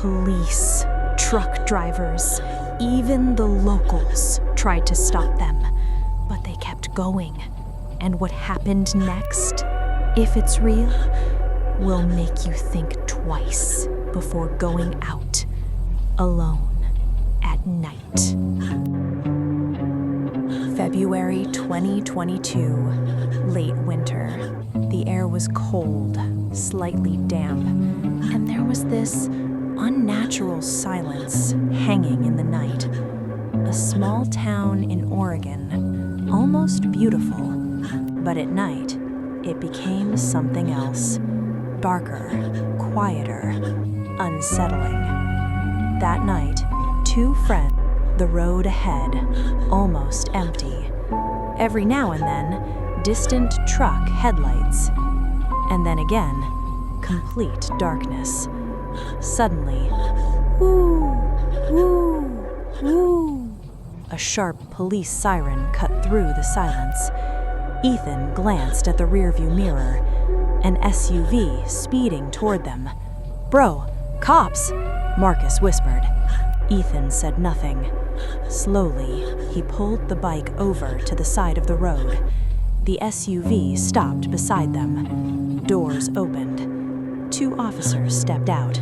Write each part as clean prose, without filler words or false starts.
Police, truck drivers, even the locals tried to stop them, but they kept going. And what happened next, if it's real, will make you think twice before going out alone at night. February 2022, late winter. The air was cold, slightly damp, and there was this unnatural silence hanging in the night. A small town in Oregon, almost beautiful, but at night it became something else. Darker, quieter, unsettling. That night, two friends, the road ahead, almost empty. Every now and then, distant truck headlights. And then again, complete darkness. Suddenly, woo, woo, woo. A sharp police siren cut through the silence. Ethan glanced at the rearview mirror. An SUV speeding toward them. "Bro, cops!" Marcus whispered. Ethan said nothing. Slowly, he pulled the bike over to the side of the road. The SUV stopped beside them. Doors opened. Two officers stepped out.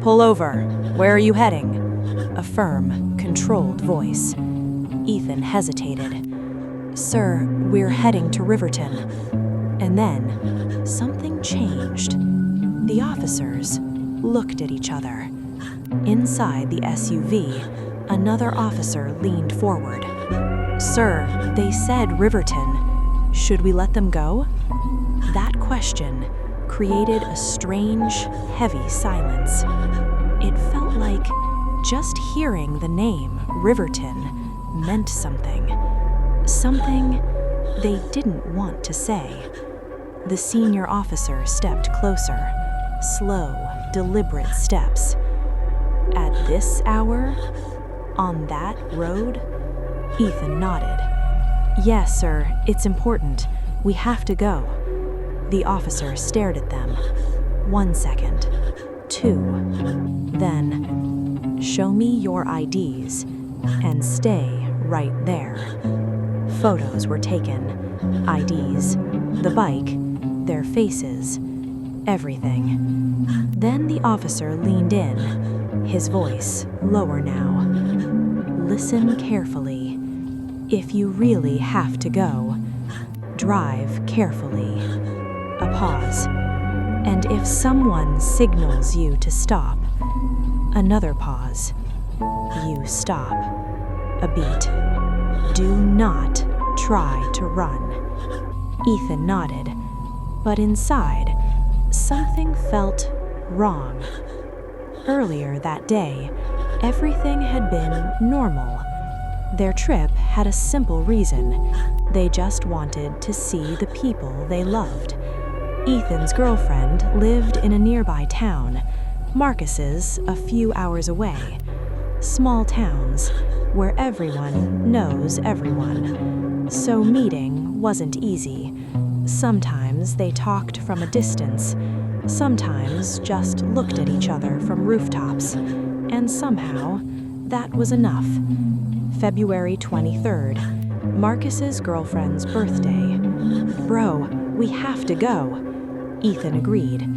"Pull over. Where are you heading?" A firm, controlled voice. Ethan hesitated. "Sir, we're heading to Riverton." And then, something changed. The officers looked at each other. Inside the SUV, another officer leaned forward. "Sir, they said Riverton. Should we let them go?" That question created a strange, heavy silence. It felt like just hearing the name Riverton meant something. Something they didn't want to say. The senior officer stepped closer, slow, deliberate steps. "At this hour? On that road?" Ethan nodded. "Yes, sir, it's important. We have to go." The officer stared at them. 1 second. 2. Then, "Show me your IDs and stay right there." Photos were taken. IDs, the bike, their faces, everything. Then the officer leaned in, his voice lower now. "Listen carefully. If you really have to go, drive carefully." A pause. "And if someone signals you to stop," another pause. "You stop." A beat. "Do not try to run." Ethan nodded, but inside, something felt wrong. Earlier that day, everything had been normal. Their trip had a simple reason. They just wanted to see the people they loved. Ethan's girlfriend lived in a nearby town, Marcus's a few hours away. Small towns, where everyone knows everyone. So meeting wasn't easy. Sometimes they talked from a distance, sometimes just looked at each other from rooftops, and somehow that was enough. February 23rd, Marcus's girlfriend's birthday. "Bro, we have to go." Ethan agreed.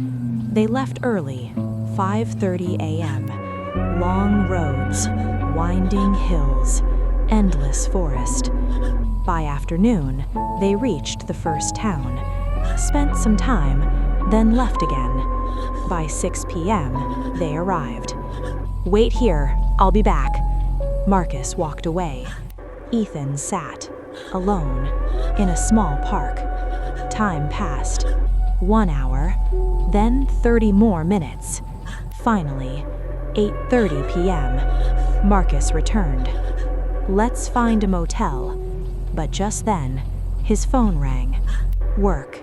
They left early, 5:30 a.m. Long roads, winding hills, endless forest. By afternoon, they reached the first town, spent some time, then left again. By 6 p.m., they arrived. "Wait here, I'll be back." Marcus walked away. Ethan sat, alone, in a small park. Time passed. 1 hour, then 30 more minutes. Finally, 8:30 p.m., Marcus returned. "Let's find a motel." But just then, his phone rang. Work.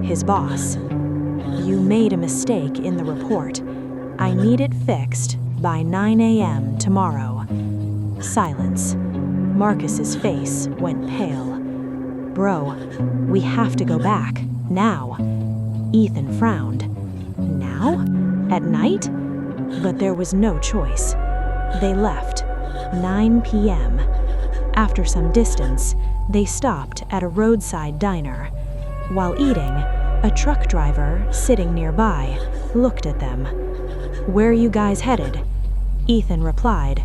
His boss. "You made a mistake in the report. I need it fixed by 9 a.m. tomorrow." Silence. Marcus's face went pale. "Bro, we have to go back, now." Ethan frowned. "Now? At night?" But there was no choice. They left, 9 p.m. After some distance, they stopped at a roadside diner. While eating, a truck driver sitting nearby looked at them. "Where are you guys headed?" Ethan replied,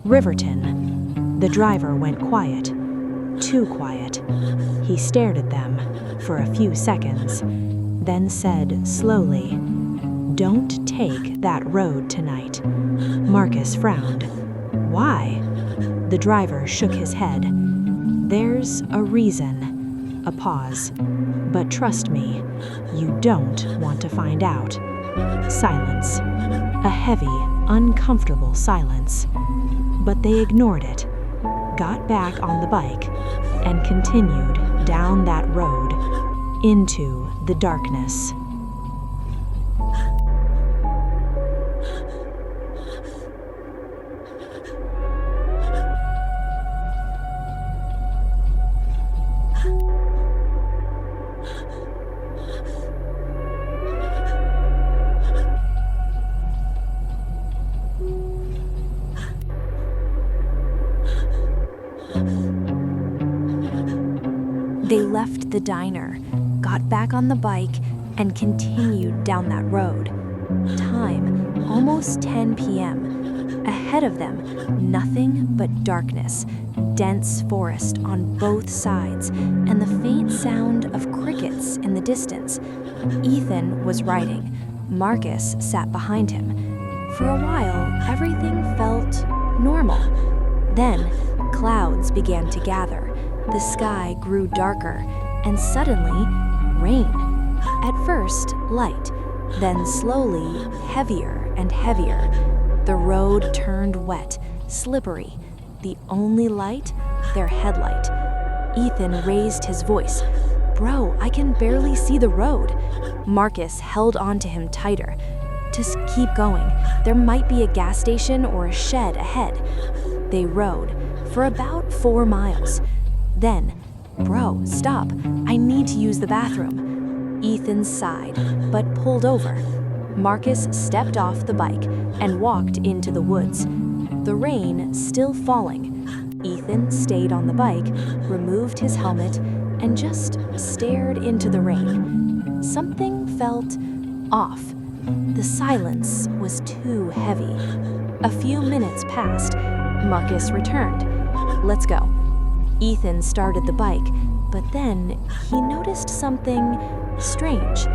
"Riverton." The driver went quiet. Too quiet. He stared at them for a few seconds, then said slowly, "Don't take that road tonight." Marcus frowned. "Why?" The driver shook his head. "There's a reason." A pause. "But trust me, you don't want to find out." Silence. A heavy, uncomfortable silence. But they ignored it, got back on the bike, and continued down that road into the darkness. They left the diner, got back on the bike, and continued down that road. Time, almost 10 p.m. Ahead of them, nothing but darkness, dense forest on both sides, and the faint sound of crickets in the distance. Ethan was riding. Marcus sat behind him. For a while, everything felt normal. Then, clouds began to gather. The sky grew darker, and suddenly, rain. At first, light, then slowly heavier and heavier. The road turned wet, slippery. The only light, their headlight. Ethan raised his voice. "Bro, I can barely see the road." Marcus held onto him tighter. "Just keep going. There might be a gas station or a shed ahead." They rode for about 4 miles. Then, "Bro, stop. I need to use the bathroom." Ethan sighed, but pulled over. Marcus stepped off the bike and walked into the woods. The rain still falling. Ethan stayed on the bike, removed his helmet, and just stared into the rain. Something felt off. The silence was too heavy. A few minutes passed. Marcus returned. "Let's go." Ethan started the bike, but then he noticed something strange.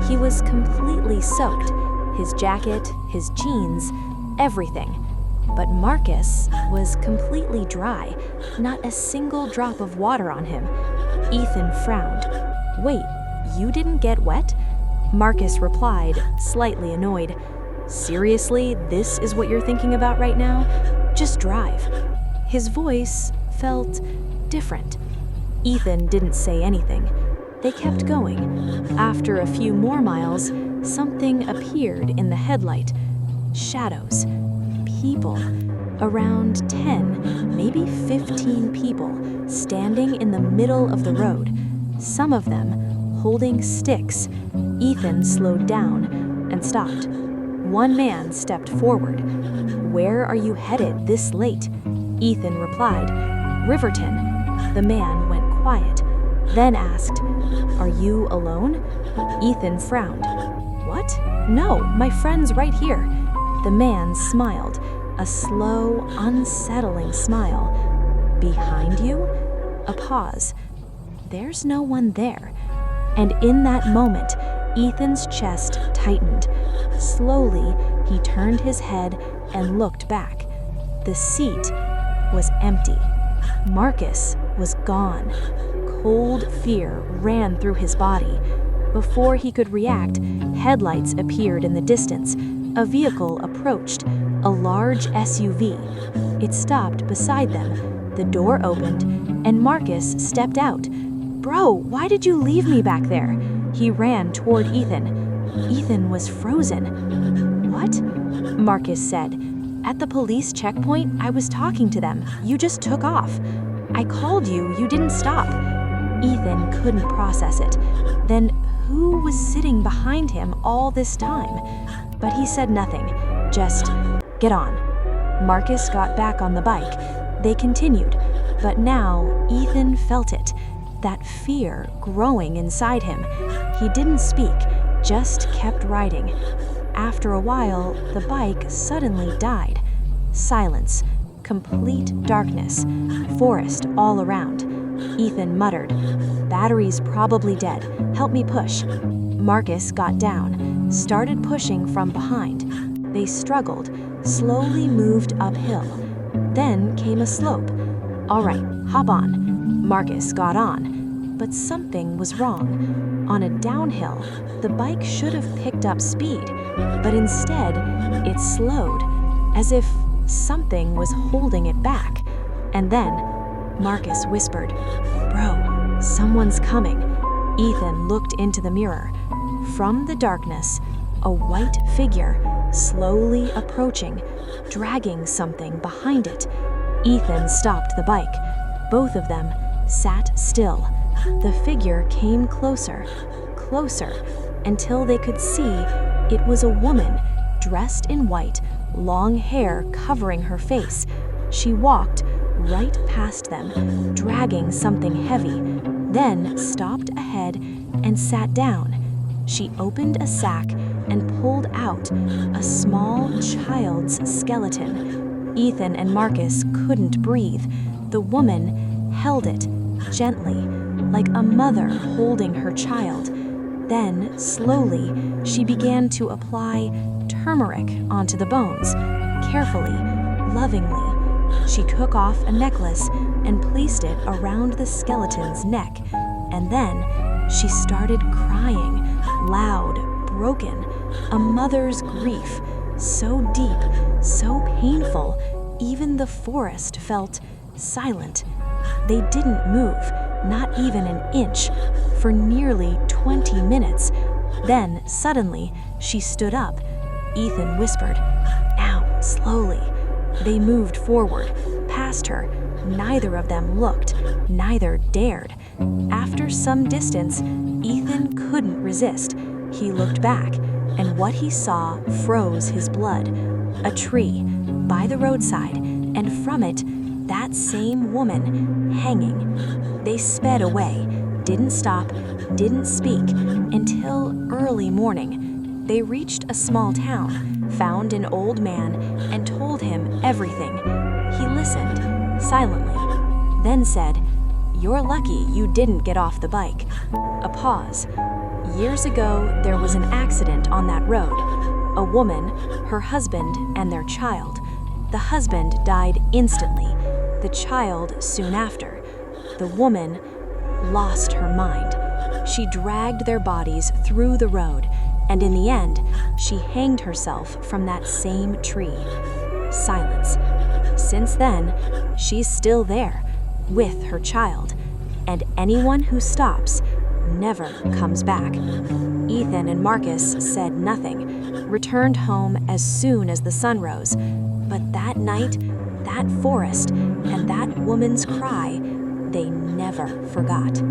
He was completely soaked. His jacket, his jeans, everything. But Marcus was completely dry, not a single drop of water on him. Ethan frowned. "Wait, you didn't get wet?" Marcus replied, slightly annoyed. "Seriously, this is what you're thinking about right now? Just drive." His voice felt different. Ethan didn't say anything. They kept going. After a few more miles, something appeared in the headlight. Shadows. People. Around 10, maybe 15 people, standing in the middle of the road. Some of them holding sticks. Ethan slowed down and stopped. One man stepped forward. "Where are you headed this late?" Ethan replied, "Riverton." The man went quiet, then asked, "Are you alone?" Ethan frowned. "What? No, my friend's right here." The man smiled, a slow, unsettling smile. "Behind you?" A pause. "There's no one there." And in that moment, Ethan's chest tightened. Slowly, he turned his head and looked back. The seat was empty. Marcus was gone. Cold fear ran through his body. Before he could react, headlights appeared in the distance. A vehicle approached, a large SUV. It stopped beside them. The door opened, and Marcus stepped out. "Bro, why did you leave me back there?" He ran toward Ethan. Ethan was frozen. "What?" Marcus said. "At the police checkpoint, I was talking to them. You just took off. I called you, you didn't stop." Ethan couldn't process it. Then who was sitting behind him all this time? But he said nothing. Just get on. Marcus got back on the bike. They continued, but now Ethan felt it, that fear growing inside him. He didn't speak, just kept riding. After a while, the bike suddenly died. Silence, complete darkness, forest all around. Ethan muttered, "Battery's probably dead. Help me push." Marcus got down, started pushing from behind. They struggled, slowly moved uphill. Then came a slope. "All right, hop on." Marcus got on, but something was wrong. On a downhill, the bike should have picked up speed, but instead, it slowed, as if something was holding it back. And then, Marcus whispered, "Bro, someone's coming." Ethan looked into the mirror. From the darkness, a white figure slowly approaching, dragging something behind it. Ethan stopped the bike. Both of them sat still. The figure came closer, closer, until they could see it was a woman dressed in white, long hair covering her face. She walked right past them, dragging something heavy, then stopped ahead and sat down. She opened a sack and pulled out a small child's skeleton. Ethan and Marcus couldn't breathe. The woman held it gently, like a mother holding her child. Then, slowly, she began to apply turmeric onto the bones, carefully, lovingly. She took off a necklace and placed it around the skeleton's neck, and then she started crying, loud, broken, a mother's grief, so deep, so painful, even the forest felt silent. They didn't move, not even an inch, for nearly 20 minutes. Then, suddenly, she stood up. Ethan whispered, "Now, slowly." They moved forward, past her. Neither of them looked, neither dared. After some distance, Ethan couldn't resist. He looked back, and what he saw froze his blood. A tree, by the roadside, and from it, that same woman, hanging. They sped away, didn't stop, didn't speak, until early morning. They reached a small town, found an old man, and told him everything. He listened, silently, then said, "You're lucky you didn't get off the bike." A pause. Years ago, there was an accident on that road. A woman, her husband, and their child. The husband died instantly, the child soon after. The woman lost her mind. She dragged their bodies through the road, and in the end, she hanged herself from that same tree. Silence. Since then, she's still there, with her child, and anyone who stops never comes back. Ethan and Marcus said nothing, returned home as soon as the sun rose. But that night, that forest, and that woman's cry, they never forgot.